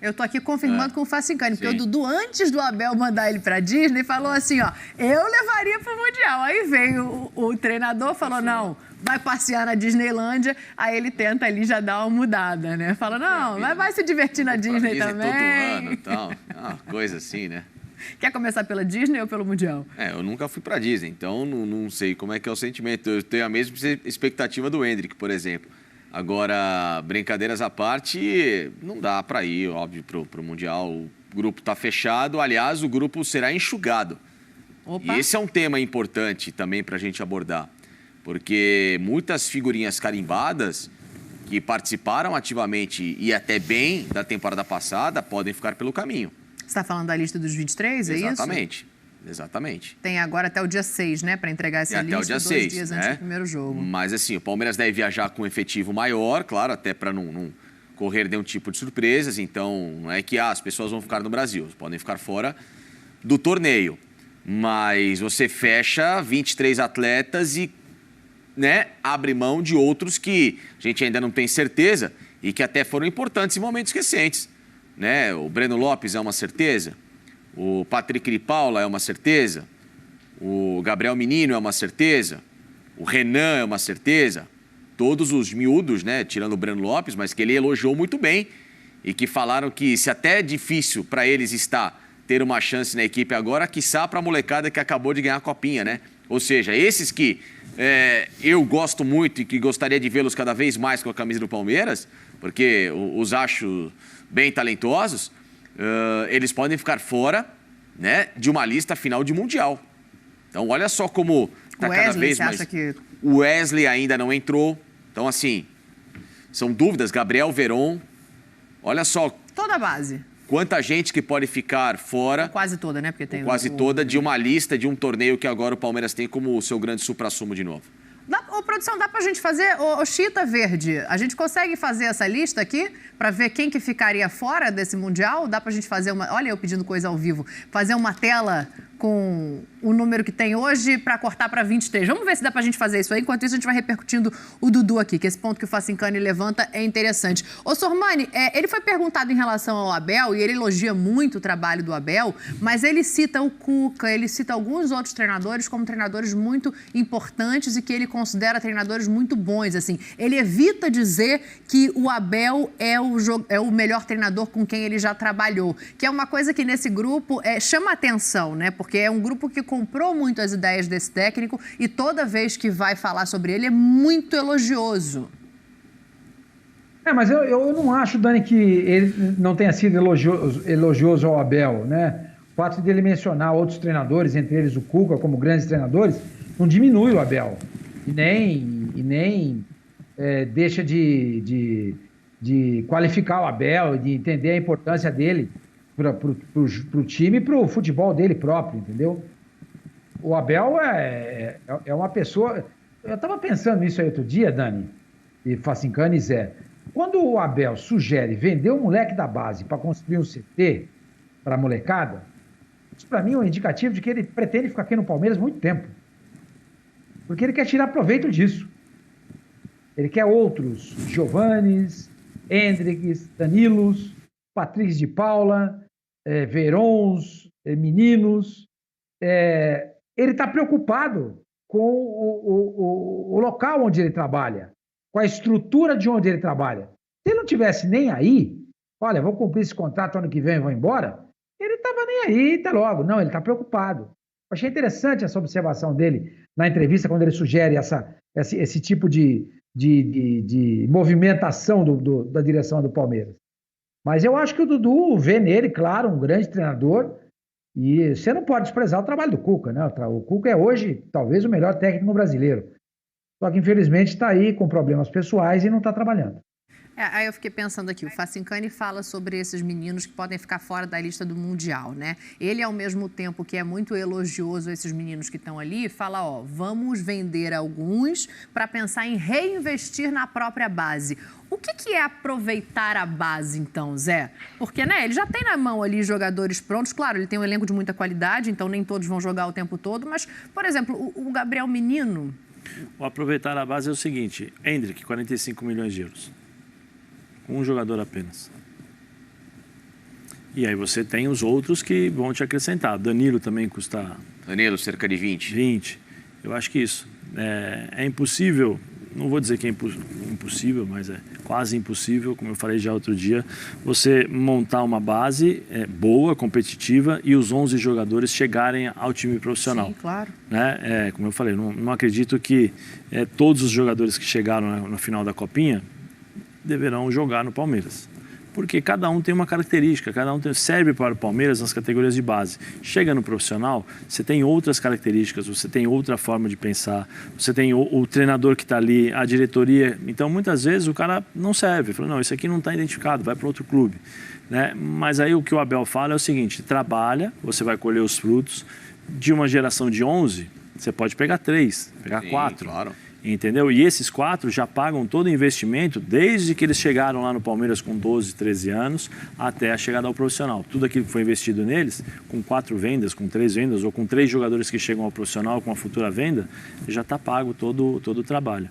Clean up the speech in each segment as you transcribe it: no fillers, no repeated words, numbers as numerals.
Eu tô aqui confirmando com o Facincani, porque o Dudu, antes do Abel mandar ele pra Disney, falou assim, ó, eu levaria pro Mundial. Aí veio o treinador, falou, não, vai passear na Disneylândia, aí ele tenta ali já dar uma mudada, né? Fala, não, mas vai se divertir na Disney também. Todo ano e tal, uma coisa assim, né? Quer começar pela Disney ou pelo Mundial? Eu nunca fui pra Disney, então não sei como é que é o sentimento. Eu tenho a mesma expectativa do Endrick, por exemplo. Agora, brincadeiras à parte, não dá para ir, óbvio, pro Mundial. O grupo está fechado. Aliás, o grupo será enxugado. Opa. E esse é um tema importante também para a gente abordar. Porque muitas figurinhas carimbadas que participaram ativamente e até bem da temporada passada podem ficar pelo caminho. Você está falando da lista dos 23, é isso? Exatamente. Tem agora até o dia 6, né, para entregar essa lista, até o dia 2 6, dias né? antes do primeiro jogo. Mas assim, o Palmeiras deve viajar com um efetivo maior, claro, até para não correr nenhum tipo de surpresas. Então, não é que as pessoas vão ficar no Brasil, podem ficar fora do torneio. Mas você fecha 23 atletas e, né, abre mão de outros que a gente ainda não tem certeza e que até foram importantes em momentos recentes, né? O Breno Lopes é uma certeza. O Patrick de Paula é uma certeza, o Gabriel Menino é uma certeza, o Renan é uma certeza, todos os miúdos, né, tirando o Breno Lopes, mas que ele elogiou muito bem e que falaram que se até é difícil para eles ter uma chance na equipe agora, quiçá para a molecada que acabou de ganhar a copinha, né? Ou seja, esses que eu gosto muito e que gostaria de vê-los cada vez mais com a camisa do Palmeiras, porque os acho bem talentosos, eles podem ficar fora, né, de uma lista final de Mundial. Então, olha só como está cada vez mais... Você acha que... O Wesley ainda não entrou. Então, assim, são dúvidas. Gabriel Veron, olha só... Toda a base. Quanta gente que pode ficar fora... Quase toda, né? Porque tem quase toda de uma lista de um torneio que agora o Palmeiras tem como o seu grande suprassumo de novo. Produção, dá pra gente fazer, ô Chita Verde, a gente consegue fazer essa lista aqui pra ver quem que ficaria fora desse Mundial? Dá pra gente fazer uma... Olha eu pedindo coisa ao vivo. Fazer uma tela com o número que tem hoje para cortar para 23. Vamos ver se dá para a gente fazer isso aí. Enquanto isso, a gente vai repercutindo o Dudu aqui, que esse ponto que o Facincani levanta é interessante. Ô, Sormani, ele foi perguntado em relação ao Abel, e ele elogia muito o trabalho do Abel, mas ele cita o Cuca, ele cita alguns outros treinadores como treinadores muito importantes e que ele considera treinadores muito bons, assim. Ele evita dizer que o Abel é o melhor treinador com quem ele já trabalhou, que é uma coisa que nesse grupo chama atenção, né? Porque é um grupo que comprou muito as ideias desse técnico e toda vez que vai falar sobre ele é muito elogioso. Mas eu não acho, Dani, que ele não tenha sido elogioso ao Abel, né? O fato de ele mencionar outros treinadores, entre eles o Cuca, como grandes treinadores, não diminui o Abel. E nem deixa de qualificar o Abel, de entender a importância dele para o time e para o futebol dele próprio, entendeu? O Abel é uma pessoa... Eu estava pensando nisso aí outro dia, Dani, e Facincani e Zé. Quando o Abel sugere vender o moleque da base para construir um CT para a molecada, isso para mim é um indicativo de que ele pretende ficar aqui no Palmeiras muito tempo. Porque ele quer tirar proveito disso. Ele quer outros Giovannis, Hendricks, Danilos, Patrick de Paula, Verons, meninos. Ele está preocupado com o local onde ele trabalha, com a estrutura de onde ele trabalha. Se ele não tivesse nem aí, olha, vou cumprir esse contrato ano que vem e vou embora, ele estava nem aí, até logo. Não, ele está preocupado. Achei interessante essa observação dele na entrevista, quando ele sugere esse tipo de movimentação da direção do Palmeiras. Mas eu acho que o Dudu vê nele, claro, um grande treinador, e você não pode desprezar o trabalho do Cuca, né? O Cuca é hoje, talvez, o melhor técnico brasileiro. Só que, infelizmente, está aí com problemas pessoais e não está trabalhando. Aí eu fiquei pensando aqui, o Facincani fala sobre esses meninos que podem ficar fora da lista do Mundial, né? Ele, ao mesmo tempo que é muito elogioso a esses meninos que estão ali, fala, vamos vender alguns para pensar em reinvestir na própria base. O que é aproveitar a base, então, Zé? Porque, né, ele já tem na mão ali jogadores prontos. Claro, ele tem um elenco de muita qualidade, então nem todos vão jogar o tempo todo. Mas, por exemplo, o Gabriel Menino... O aproveitar a base é o seguinte, Hendrick, 45 milhões de euros. Um jogador apenas. E aí você tem os outros que vão te acrescentar. Danilo também custa... Danilo, cerca de 20. 20. Eu acho que isso. É impossível, não vou dizer que é impossível, mas é quase impossível, como eu falei já outro dia, você montar uma base boa, competitiva e os 11 jogadores chegarem ao time profissional. Sim, claro. Né? Como eu falei, não acredito que todos os jogadores que chegaram na final da Copinha deverão jogar no Palmeiras. Porque cada um tem uma característica, cada um serve para o Palmeiras nas categorias de base. Chega no profissional, você tem outras características, você tem outra forma de pensar, você tem o treinador que está ali, a diretoria. Então, muitas vezes, o cara não serve. Fala, não, isso aqui não está identificado, vai para outro clube. Né? Mas aí o que o Abel fala é o seguinte, trabalha, você vai colher os frutos. De uma geração de 11, você pode pegar 3, pegar 4. Claro. Entendeu? E esses 4 já pagam todo o investimento desde que eles chegaram lá no Palmeiras com 12, 13 anos até a chegada ao profissional. Tudo aquilo que foi investido neles, com 4 vendas, com 3 vendas ou com 3 jogadores que chegam ao profissional com a futura venda, já está pago todo o trabalho.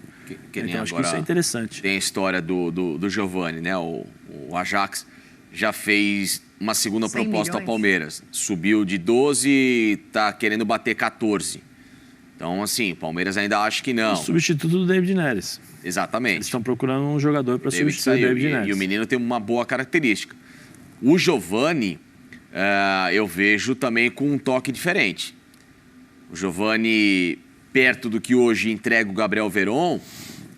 Então acho que isso é interessante. Tem a história do Giovani, né? O Ajax já fez uma segunda proposta ao Palmeiras. Subiu de 12 e está querendo bater 14. Então, assim, o Palmeiras ainda acha que não. O substituto do David Neres. Exatamente. Eles estão procurando um jogador para substituir o David Neres. E o menino tem uma boa característica. O Giovani, eu vejo também com um toque diferente. O Giovani, perto do que hoje entrega o Gabriel Veron,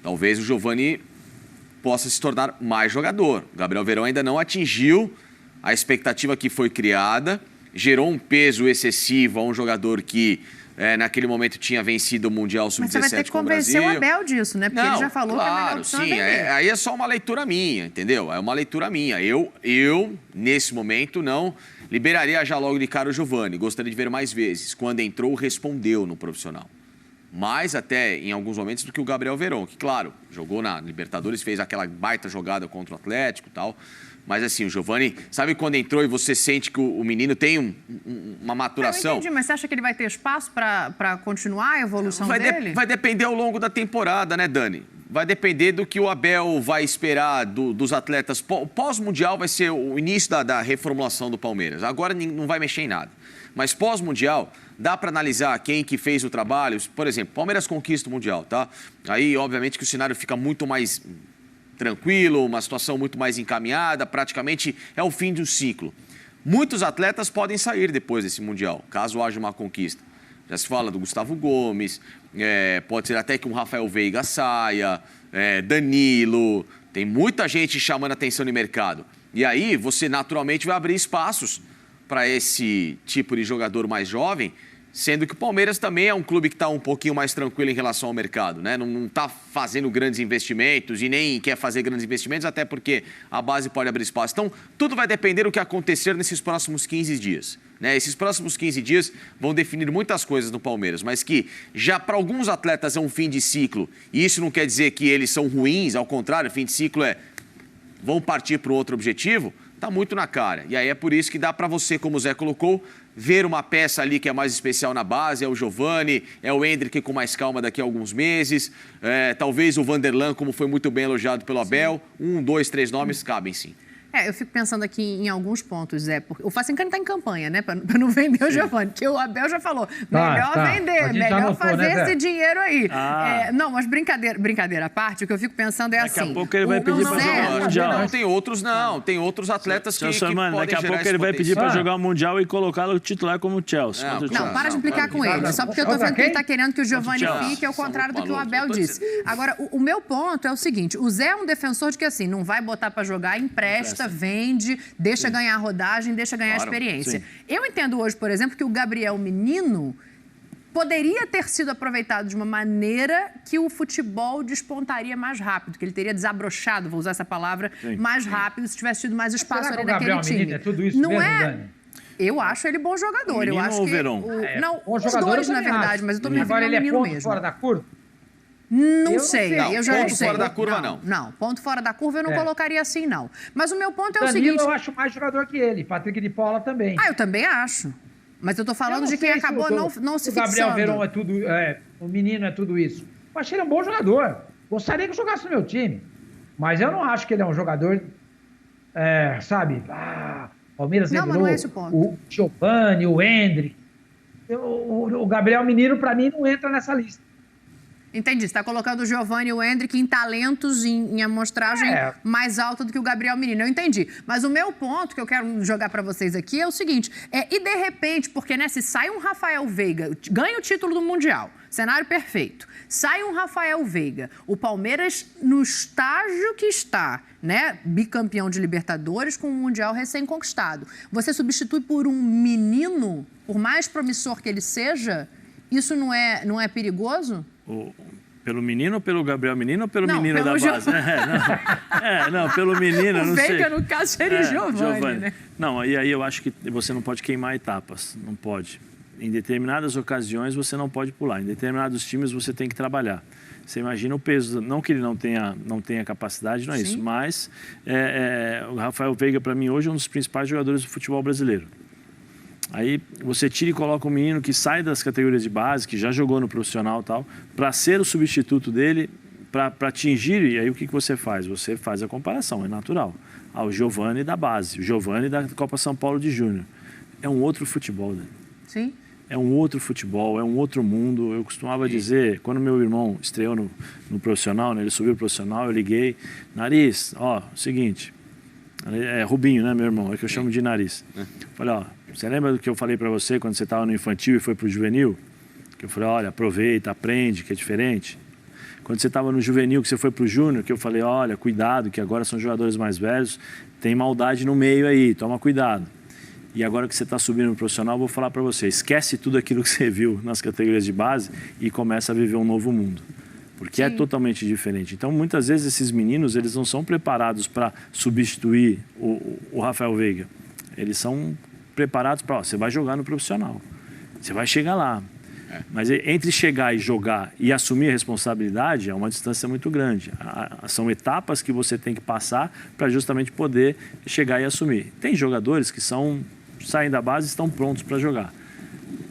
talvez o Giovani possa se tornar mais jogador. O Gabriel Veron ainda não atingiu a expectativa que foi criada, gerou um peso excessivo a um jogador que... naquele momento tinha vencido o Mundial Sub-17 com o Brasil. Mas você vai ter que convencer o Abel disso, né? Porque ele já falou que a melhor opção é vender. Aí é só uma leitura minha, entendeu? É uma leitura minha. Eu nesse momento, não liberaria já logo de cara o Giovani. Gostaria de ver mais vezes. Quando entrou, respondeu no profissional. Mais até, em alguns momentos, do que o Gabriel Veron, que, claro, jogou na Libertadores, fez aquela baita jogada contra o Atlético e tal. Mas assim, o Giovani, sabe quando entrou e você sente que o menino tem uma maturação? Eu entendi, mas você acha que ele vai ter espaço para continuar a evolução dele? Vai depender ao longo da temporada, né, Dani? Vai depender do que o Abel vai esperar dos atletas. Pós-Mundial vai ser o início da reformulação do Palmeiras. Agora não vai mexer em nada. Mas pós-Mundial, dá para analisar quem que fez o trabalho. Por exemplo, Palmeiras conquista o Mundial, tá? Aí, obviamente, que o cenário fica muito mais... tranquilo, uma situação muito mais encaminhada, praticamente é o fim de um ciclo. Muitos atletas podem sair depois desse Mundial, caso haja uma conquista. Já se fala do Gustavo Gomes, pode ser até que um Rafael Veiga saia, Danilo, tem muita gente chamando atenção no mercado. E aí você naturalmente vai abrir espaços para esse tipo de jogador mais jovem, sendo que o Palmeiras também é um clube que está um pouquinho mais tranquilo em relação ao mercado, né? Não está fazendo grandes investimentos e nem quer fazer grandes investimentos, até porque a base pode abrir espaço. Então, tudo vai depender do que acontecer nesses próximos 15 dias. Né? Esses próximos 15 dias vão definir muitas coisas no Palmeiras, mas que já para alguns atletas é um fim de ciclo, e isso não quer dizer que eles são ruins, ao contrário, fim de ciclo vão partir para um outro objetivo, está muito na cara. E aí é por isso que dá para você, como o Zé colocou, ver uma peça ali que é mais especial na base, é o Giovani, é o Endrick com mais calma daqui a alguns meses, talvez o Vanderlan, como foi muito bem elogiado pelo Abel. 1, 2, 3 nomes cabem sim. Eu fico pensando aqui em alguns pontos, Zé. Porque o Facincani está em campanha, né? Para não vender o Giovani. Que o Abel já falou, melhor vender, melhor fazer esse dinheiro aí. Não, mas brincadeira à parte, o que eu fico pensando é daqui assim... a pouco ele vai pedir para jogar o Mundial. Não, tem outros atletas que podem daqui a pouco ele vai pedir para jogar o Mundial e colocá-lo titular como o Chelsea. Não, para de implicar com ele. Só porque eu estou vendo que ele está querendo que o Giovani fique, é o contrário do que o Abel disse. Agora, o meu ponto é o seguinte, o Zé é um defensor de que assim, não vai botar para jogar, empresta, vende, deixa ganhar a rodagem, deixa ganhar a experiência. Sim. Eu entendo hoje, por exemplo, que o Gabriel Menino poderia ter sido aproveitado de uma maneira que o futebol despontaria mais rápido, que ele teria desabrochado, vou usar essa palavra, mais rápido se tivesse tido mais espaço ali naquele time. Menino, é tudo isso não mesmo, é? Dani? Eu acho ele bom jogador. Eu acho ou que Verón? não, Bom os jogador, dois, na verdade, mas eu estou me referindo ao ele menino é ponto mesmo. fora da curva? Não sei, Não, eu já ponto não sei. fora da curva, não. Não, ponto fora da curva eu não colocaria assim, não. Mas o meu ponto é o Danilo seguinte... eu acho mais jogador que ele, Patrick de Paula também. Eu também acho. Mas eu tô falando de quem acabou não se fixando. O Gabriel Veron é tudo, o menino é tudo isso. Eu achei ele um bom jogador. Gostaria que jogasse no meu time. Mas eu não acho que ele é um jogador, Palmeiras Não, mas revelou não é esse o ponto. o Giovani, o Endrick. O Gabriel Menino, para mim, não entra nessa lista. Entendi. Você está colocando o Giovani e o Endrick em talentos, em amostragem mais alta do que o Gabriel Menino. Eu entendi. Mas o meu ponto que eu quero jogar para vocês aqui é o seguinte. E de repente, porque né, se sai um Rafael Veiga, ganha o título do Mundial, cenário perfeito. Sai um Rafael Veiga, o Palmeiras no estágio que está, né, bicampeão de Libertadores com um Mundial recém-conquistado. Você substitui por um menino, por mais promissor que ele seja, isso não é perigoso? Pelo menino ou pelo Gabriel Menino ou pelo menino pelo da base? Não, pelo menino, eu não sei. O Veiga, no caso, seria Giovani, né? Não, e aí eu acho que você não pode queimar etapas, não pode. Em determinadas ocasiões você não pode pular, em determinados times você tem que trabalhar. Você imagina o peso, não que ele não tenha capacidade, não é isso, mas o Rafael Veiga, para mim, hoje é um dos principais jogadores do futebol brasileiro. Aí você tira e coloca um menino que sai das categorias de base, que já jogou no profissional e tal, para ser o substituto dele, para atingir, e aí o que você faz? Você faz a comparação, é natural. O Giovani da base, o Giovani da Copa São Paulo de Júnior. É um outro futebol, né? Sim. É um outro futebol, é um outro mundo. Eu costumava dizer, quando meu irmão estreou no profissional, né, ele subiu no profissional, eu liguei, Nariz, seguinte, é Rubinho, né, meu irmão, é que eu chamo de Nariz. Falei, você lembra do que eu falei para você quando você estava no infantil e foi pro juvenil? Que eu falei, olha, aproveita, aprende, que é diferente. Quando você estava no juvenil, que você foi pro júnior, que eu falei, olha, cuidado, que agora são jogadores mais velhos, tem maldade no meio aí, toma cuidado. E agora que você está subindo no profissional, eu vou falar para você, esquece tudo aquilo que você viu nas categorias de base e começa a viver um novo mundo. Porque é totalmente diferente. Então, muitas vezes, esses meninos, eles não são preparados para substituir o Rafael Veiga. Eles são preparados para, você vai jogar no profissional. Você vai chegar lá. Mas entre chegar e jogar e assumir a responsabilidade, é uma distância muito grande. São etapas que você tem que passar para justamente poder chegar e assumir. Tem jogadores que saem da base e estão prontos para jogar.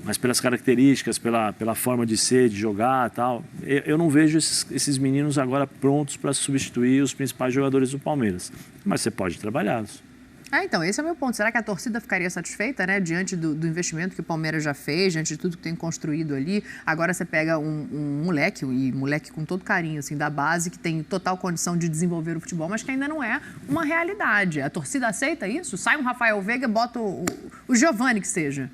Mas pelas características, pela forma de ser, de jogar e tal, eu não vejo esses meninos agora prontos para substituir os principais jogadores do Palmeiras. Mas você pode trabalhá-los. Então, esse é o meu ponto. Será que a torcida ficaria satisfeita, né? Diante do investimento que o Palmeiras já fez, diante de tudo que tem construído ali. Agora você pega um moleque, e moleque com todo carinho, assim, da base, que tem total condição de desenvolver o futebol, mas que ainda não é uma realidade. A torcida aceita isso? Sai um Rafael Veiga, bota o Giovani que seja.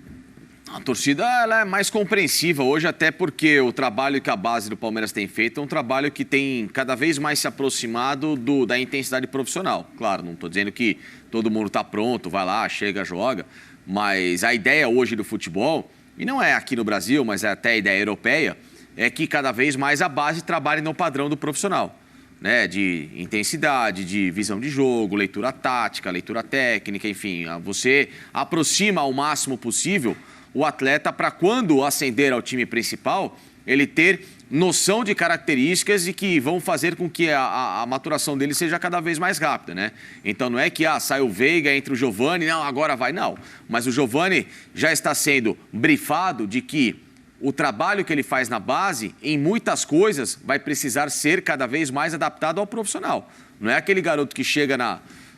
A torcida ela é mais compreensiva hoje, até porque o trabalho que a base do Palmeiras tem feito é um trabalho que tem cada vez mais se aproximado da intensidade profissional. Claro, não estou dizendo que todo mundo está pronto, vai lá, chega, joga, mas a ideia hoje do futebol, e não é aqui no Brasil, mas é até a ideia europeia, é que cada vez mais a base trabalhe no padrão do profissional, né? De intensidade, de visão de jogo, leitura tática, leitura técnica, enfim, você aproxima ao máximo possível o atleta para quando ascender ao time principal, ele ter noção de características e que vão fazer com que a maturação dele seja cada vez mais rápida, né? Então não é que sai o Veiga, entra o Giovani, não, agora vai, não. Mas o Giovani já está sendo brifado de que o trabalho que ele faz na base, em muitas coisas, vai precisar ser cada vez mais adaptado ao profissional. Não é aquele garoto que chega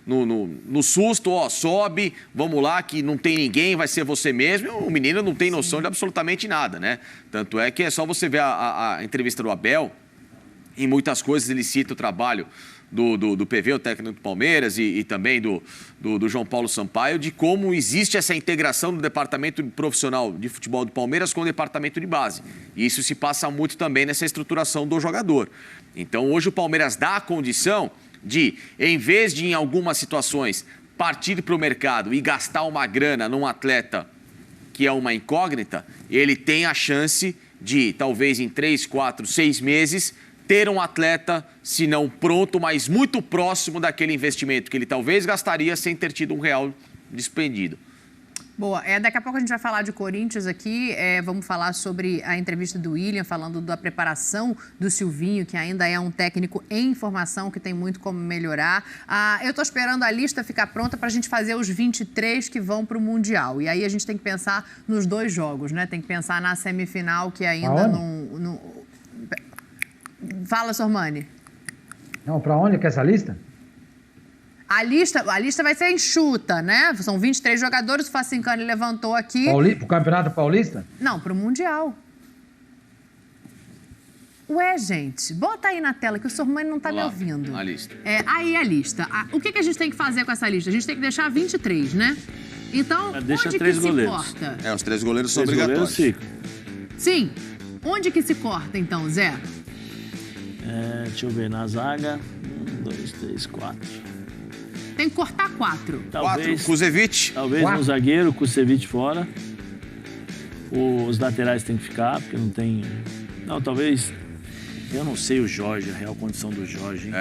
no susto, sobe, vamos lá, que não tem ninguém, vai ser você mesmo. O menino não tem noção de absolutamente nada, né? Tanto é que é só você ver a entrevista do Abel, em muitas coisas ele cita o trabalho do PV, o técnico do Palmeiras, e também do João Paulo Sampaio, de como existe essa integração do departamento profissional de futebol do Palmeiras com o departamento de base. E isso se passa muito também nessa estruturação do jogador. Então, hoje o Palmeiras dá a condição de, em vez de, em algumas situações, partir para o mercado e gastar uma grana num atleta que é uma incógnita, ele tem a chance de, talvez em 3, 4, 6 meses, ter um atleta, se não pronto, mas muito próximo daquele investimento que ele talvez gastaria sem ter tido R$1 despendido. Boa, daqui a pouco a gente vai falar de Corinthians aqui, vamos falar sobre a entrevista do William, falando da preparação do Silvinho, que ainda é um técnico em formação, que tem muito como melhorar. Eu estou esperando a lista ficar pronta para a gente fazer os 23 que vão para o Mundial. E aí a gente tem que pensar nos 2 jogos, né? Tem que pensar na semifinal, que ainda não... Fala, Sormani. Não, para onde que é essa lista? A lista vai ser enxuta, né? São 23 jogadores, o Facincani levantou aqui. Pro Campeonato Paulista? Não, pro Mundial. Ué, gente, bota aí na tela que o Sormani não tá me ouvindo. A lista. Aí a lista. O que a gente tem que fazer com essa lista? A gente tem que deixar 23, né? Então, deixa onde 3 que se goleiros. corta? Os 3 goleiros são 3 obrigatórios. goleiros ficam. Sim. Onde que se corta, então, Zé? Deixa eu ver, na zaga, 1, 2, 3, 4. Tem que cortar 4. 4, Kuzevic. Talvez no zagueiro, Kusevich fora. Os laterais tem que ficar, porque não tem... Não, talvez... Eu não sei o Jorge, a real condição do Jorge, hein?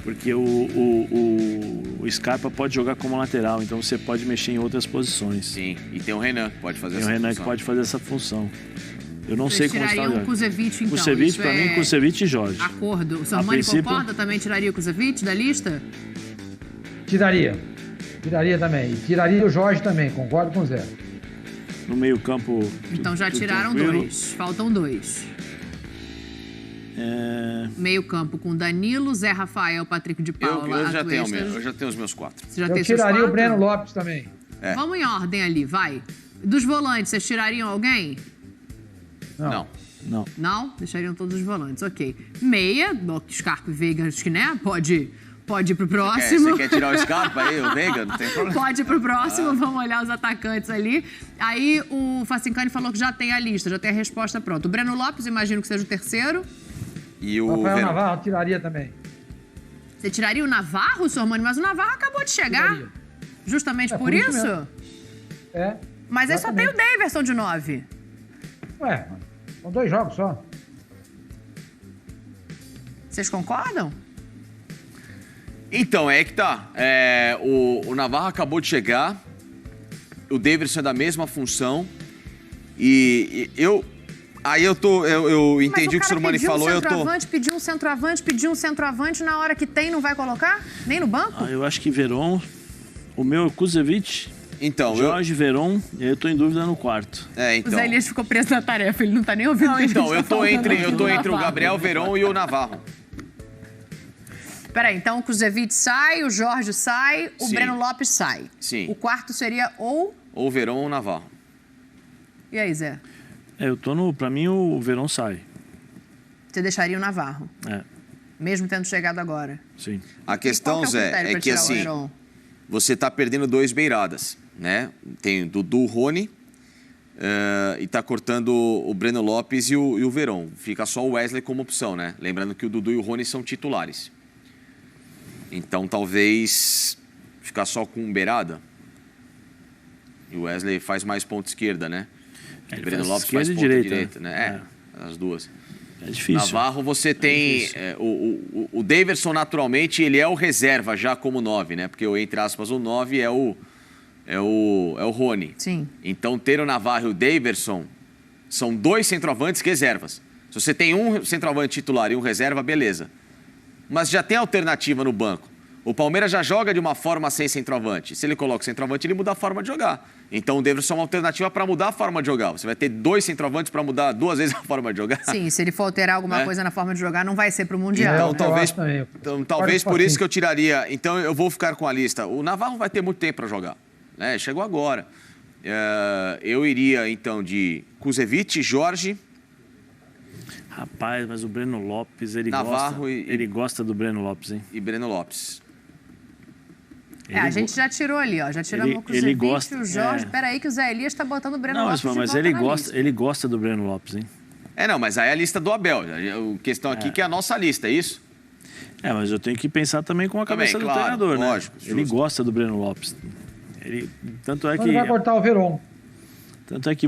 Porque o Scarpa pode jogar como lateral, então você pode mexer em outras posições. Sim, e tem o Renan que pode fazer essa Tem o Renan função. que pode fazer essa função. Eu não sei como está o Tirariam o Jorge. Kuzevic, então. Kusevich, pra mim, Kusevich e Jorge. Acordo. O Sormani princípio- concorda? Também tiraria o Kuzevic da lista? Tiraria. Tiraria também. E tiraria o Jorge também, concordo com o Zé. No meio campo, Então já tudo tiraram tranquilo. 2. Faltam 2. É, Meio campo com Danilo, Zé Rafael, Patrick de Paula. Eu já tenho Atuesta. eu já tenho os meus 4. Você já Eu tem seus tiraria o 4? Breno Lopes também. Vamos em ordem ali, vai. Dos volantes, vocês tirariam alguém? Não. não. Não? Deixariam todos os volantes, ok. Meia, Scarpa e Veiga, acho que né? Pode ir pro próximo. Você quer tirar o Scarpa aí, o Veiga? Não tem problema. Pode ir pro próximo, vamos olhar os atacantes ali. Aí o Facincani falou que já tem a lista, já tem a resposta pronta. O Breno Lopes, imagino que seja o terceiro. E o Rafael Verão. Navarro tiraria também. Você tiraria o Navarro, Sormani? Mas o Navarro acabou de chegar. Tiraria. Justamente É, por por isso isso? mesmo. É. Mas aí só tem o Exatamente. Daverson de 9. Ué, são 2 jogos só. Vocês concordam? Então, é que tá. O Navarro acabou de chegar. O Davidson é da mesma função. E eu... Aí eu entendi o que o Sormani falou, eu tô... Pediu um centroavante, na hora que tem não vai colocar? Nem no banco? Eu acho que Veron, o meu Kusevich, Então, Jorge, Veron, e aí eu tô em dúvida no quarto. O então... Zé Elias ficou preso na tarefa, ele não tá nem ouvindo. o que a gente Então, tá eu tô falando entre aqui do o Navarro. Gabriel Veron e o Navarro. Peraí, então o Kuzevic sai, o Jorge sai, o Sim. Breno Lopes sai. Sim. O quarto seria ou... Ou Veron ou Navarro. E aí, Zé? Eu tô no... Pra mim, o Veron sai. Você deixaria o Navarro, É, mesmo tendo chegado agora? sim. A questão, Qual que é o Zé, critério é pra que tirar o assim, Veron? você tá perdendo 2 beiradas, né? Tem o Dudu, Rony, e tá cortando o Breno Lopes e o Veron. Fica só o Wesley como opção, né? Lembrando que o Dudu e o Rony são titulares. Então, talvez ficar só com beirada. E o Wesley faz mais ponta esquerda, né? Ele o Breno faz Lopes esquerda faz e ponta direita, direita, né? né? As duas. É difícil. Navarro, você tem... difícil. o Daverson, naturalmente, ele é o reserva já como 9, né? Porque, entre aspas, o 9 é o Rony. Sim. Então, ter o Navarro e o Daverson são 2 centroavantes reservas. Se você tem um centroavante titular e um reserva, beleza. Mas já tem alternativa no banco. O Palmeiras já joga de uma forma sem centroavante. Se ele coloca o centroavante, ele muda a forma de jogar. Então, o Daverson é uma alternativa para mudar a forma de jogar. Você vai ter 2 centroavantes para mudar 2 vezes a forma de jogar. Sim, se ele for alterar alguma coisa na forma de jogar, não vai ser pro Mundial. Então, né? talvez, eu acho também. então, talvez por isso que eu tiraria. Então, eu vou ficar com a lista. O Navarro vai ter muito tempo para jogar, né? Chegou agora. Eu iria, então, de Kuzevic, Jorge. Rapaz, mas o Breno Lopes, ele Navarro gosta. e- Ele gosta do Breno Lopes, hein? E Breno Lopes. A gente já tirou ali, ó. Já tiramos ele o Kuzevic, gosta- o Jorge. é. Peraí que o Zé Elias tá botando o Breno Não, Lopes de mas volta ele na gosta, lista. ele gosta do Breno Lopes, hein? Não, mas aí é a lista do Abel. A questão aqui que é a nossa lista, é isso? Mas eu tenho que pensar também com a Também, cabeça do claro, treinador, né? lógico, Ele justo. gosta do Breno Lopes. Tanto é Então ele vai que cortar o Veron.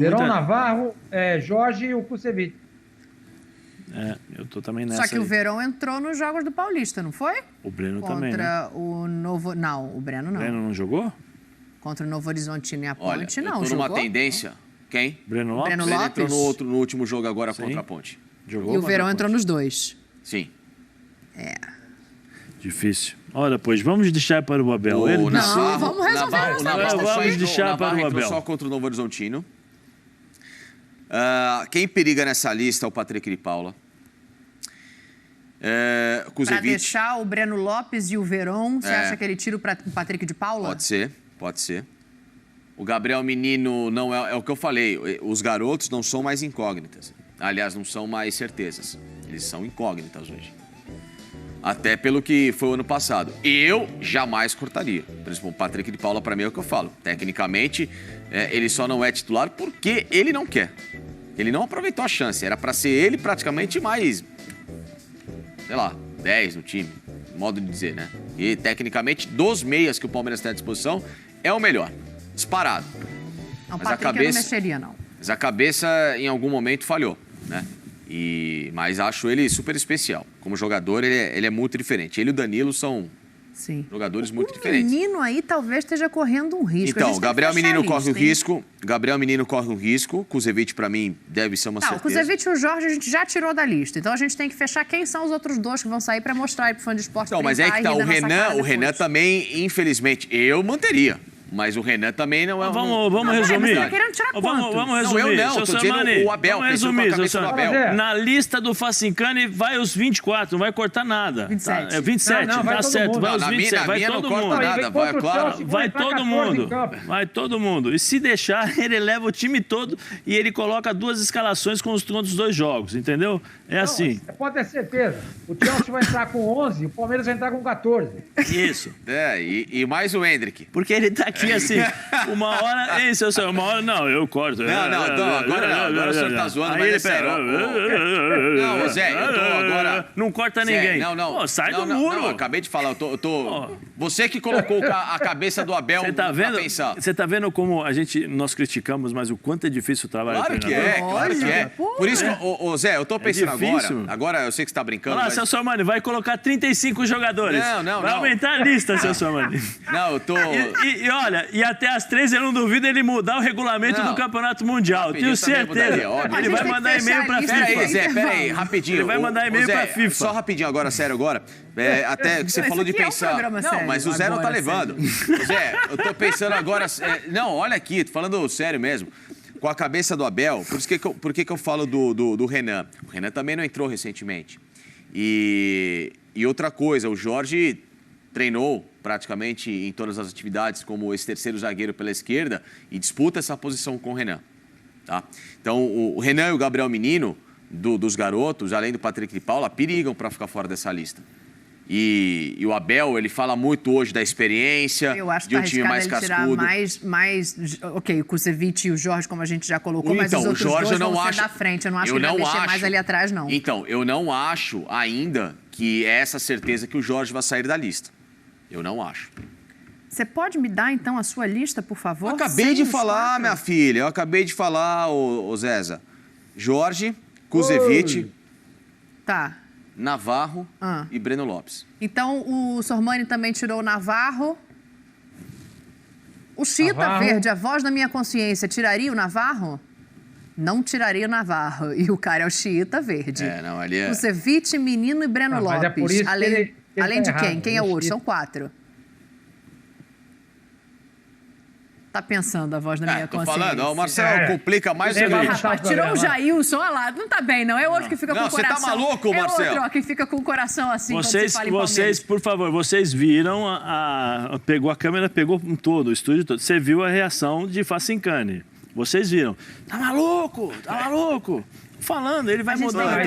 muita... Navarro, Jorge e o Kusevich. Eu tô também nessa. Só que o aí. Verão entrou nos Jogos do Paulista, não foi? O Breno também, né? Contra o Novo... Não, o Breno O não. Breno não jogou? Contra o Novo Horizontino e a Olha, Ponte, eu não. tô numa Jogou? tendência. Quem? Breno Lopes? Breno Ele Lopes? entrou no último jogo agora contra a Ponte. Jogou E o contra Verão a entrou Ponte. nos 2. Sim. Difícil. Ora, pois, vamos deixar para o Abel. Ele Navarro- Não, vamos resolver Navarro- essa Navarro questão. só Vamos entrou- deixar Navarro para o entrou Abel. só contra o Novo Horizontino. Quem periga nessa lista é o Patrick de Paula. Para Kuzevic, deixar o Breno Lopes e o Verón, você acha que ele tira o Patrick de Paula? pode ser. O Gabriel Menino não é o que eu falei, os garotos não são mais incógnitas. Aliás, não são mais certezas. Eles são incógnitas hoje. Até pelo que foi o ano passado. Eu jamais cortaria. Por exemplo, o Patrick de Paula, para mim, é o que eu falo. Tecnicamente, ele só não é titular porque ele não quer. Ele não aproveitou a chance. Era para ser ele praticamente mais, sei lá, 10 no time. Modo de dizer, né? E, tecnicamente, dos meias que o Palmeiras tem à disposição, é o melhor. Disparado. Não, Mas Patrick eu não mexeria, não. Mas a cabeça, em algum momento, falhou, né? Mas acho ele super especial. Como jogador, ele é muito diferente. Ele e o Danilo são jogadores muito diferentes. O menino aí talvez esteja correndo um risco. Então, Gabriel Menino corre um risco. Gabriel Menino corre um risco. Kuzevic, para mim, deve ser uma certeza. O Kuzevic e o Jorge a gente já tirou da lista. Então a gente tem que fechar quem são os outros dois que vão sair para mostrar aí pro fã de esporte. Então, mas é que tá. O Renan também, infelizmente, eu manteria. Mas o Renan também não é... Vamos resumir. Você tá querendo tirar quantos? Vamos resumir. Não, eu não. Tô dizendo o Abel. Vamos resumir, do Abel. Na lista do Facincani vai os 24, não vai cortar nada. 27. Tá? 27, tá certo. Vai os 27, vai todo mundo. Vai todo mundo. Vai todo mundo. E se deixar, ele leva o time todo e ele coloca 2 escalações com os 2 jogos, entendeu? É assim. Pode ter certeza. O Chelsea vai entrar com 11, o Palmeiras vai entrar com 14. Isso. E mais o Hendrick. Porque ele tá aqui assim, uma hora... Ei, seu senhor, uma hora... Não, eu corto. Agora o senhor tá zoando, mas é sério. Não, Zé, eu tô agora... Não corta ninguém. Pô, sai do muro. Não, acabei de falar, eu tô... Você que colocou a cabeça do Abel pra pensar. Você tá vendo como nós criticamos, mas o quanto é difícil o trabalho do treinador? Claro que é. Por isso, Zé, eu tô pensando agora eu sei que você tá brincando, mas... seu Sormani, vai colocar 35 jogadores. Não. Vai aumentar a lista, seu Sormani. Não, eu tô... E olha, e até às 13 eu não duvido ele mudar o regulamento do Campeonato Mundial. Tenho certeza. Ele vai mandar e-mail pra FIFA. Peraí, rapidinho. Ele vai mandar e-mail pra FIFA. Só rapidinho agora, sério agora. Até que você falou de pensar. Não, mas o Zé não tá levando. Zé, eu tô pensando agora... Não, olha aqui, tô falando sério mesmo. Com a cabeça do Abel, por que eu falo do Renan? O Renan também não entrou recentemente. E outra coisa, o Jorge treinou praticamente em todas as atividades como esse terceiro zagueiro pela esquerda e disputa essa posição com o Renan. Tá? Então, o Renan e o Gabriel Menino, dos garotos, além do Patrick de Paula, perigam para ficar fora dessa lista. E o Abel, ele fala muito hoje da experiência, de um time mais cascudo. Ok, o Kuzevic e o Jorge, como a gente já colocou, mas então, os outros Jorge, dois vão ser da frente. Eu não acho que ele vai mexer mais ali atrás, não. Então, eu não acho ainda que é essa certeza que o Jorge vai sair da lista. Eu não acho. Você pode me dar, então, a sua lista, por favor? Eu acabei de falar, minha filha. Eu acabei de falar, ô Zéza. Jorge, Kuzevic... Tá. Navarro e Breno Lopes. Então, o Sormani também tirou o Navarro. O Chita Verde, a voz da minha consciência, tiraria o Navarro? Não tiraria o Navarro. E o cara é o Chita Verde. Não, ali é... Kuzevic, Menino e Breno Lopes. É por isso além de tá quem? errado. Quem é o outro? São 4. Tá pensando a voz da minha consciência. Tô falando, o Marcelo complica mais do que... Rapaz, tirou o Jailson, olha lá, não tá bem, não. É outro que fica com o coração. Você tá maluco, Marcelo? É outro, ó, que fica com o coração assim, vocês, por favor, vocês viram, pegou a câmera, pegou todo, o estúdio todo. Você viu a reação de Facincani. Vocês viram. Tá maluco? Tá maluco? Falando, ele vai mudar.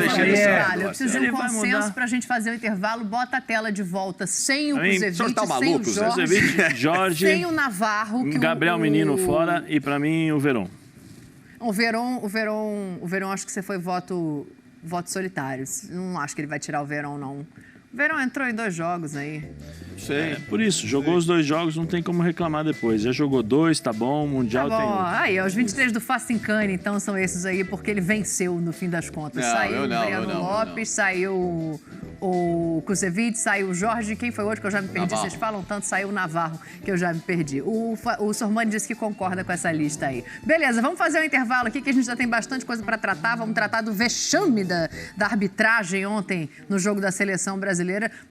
Eu preciso de um consenso pra gente fazer o intervalo. Bota a tela de volta sem o Kuzevic, sem o Jorge, sem o Navarro. Gabriel Menino fora e pra mim o Verón. O Verón, acho que você foi voto solitário. Não acho que ele vai tirar o Verón, não. O Verón entrou em 2 jogos aí. Sei. Por isso, jogou os 2 jogos, não tem como reclamar depois. Já jogou 2, tá bom, Mundial tem 1. Aí, os 23 do Facincani, então, são esses aí, porque ele venceu no fim das contas. Saiu o Breno Lopes, saiu o Kuzevic, saiu o Jorge, quem foi outro que eu já me perdi? Navarro. Vocês falam tanto, saiu o Navarro, que eu já me perdi. O Sormani disse que concorda com essa lista aí. Beleza, vamos fazer um intervalo aqui, que a gente já tem bastante coisa para tratar. Vamos tratar do vexame da arbitragem ontem no jogo da Seleção Brasileira.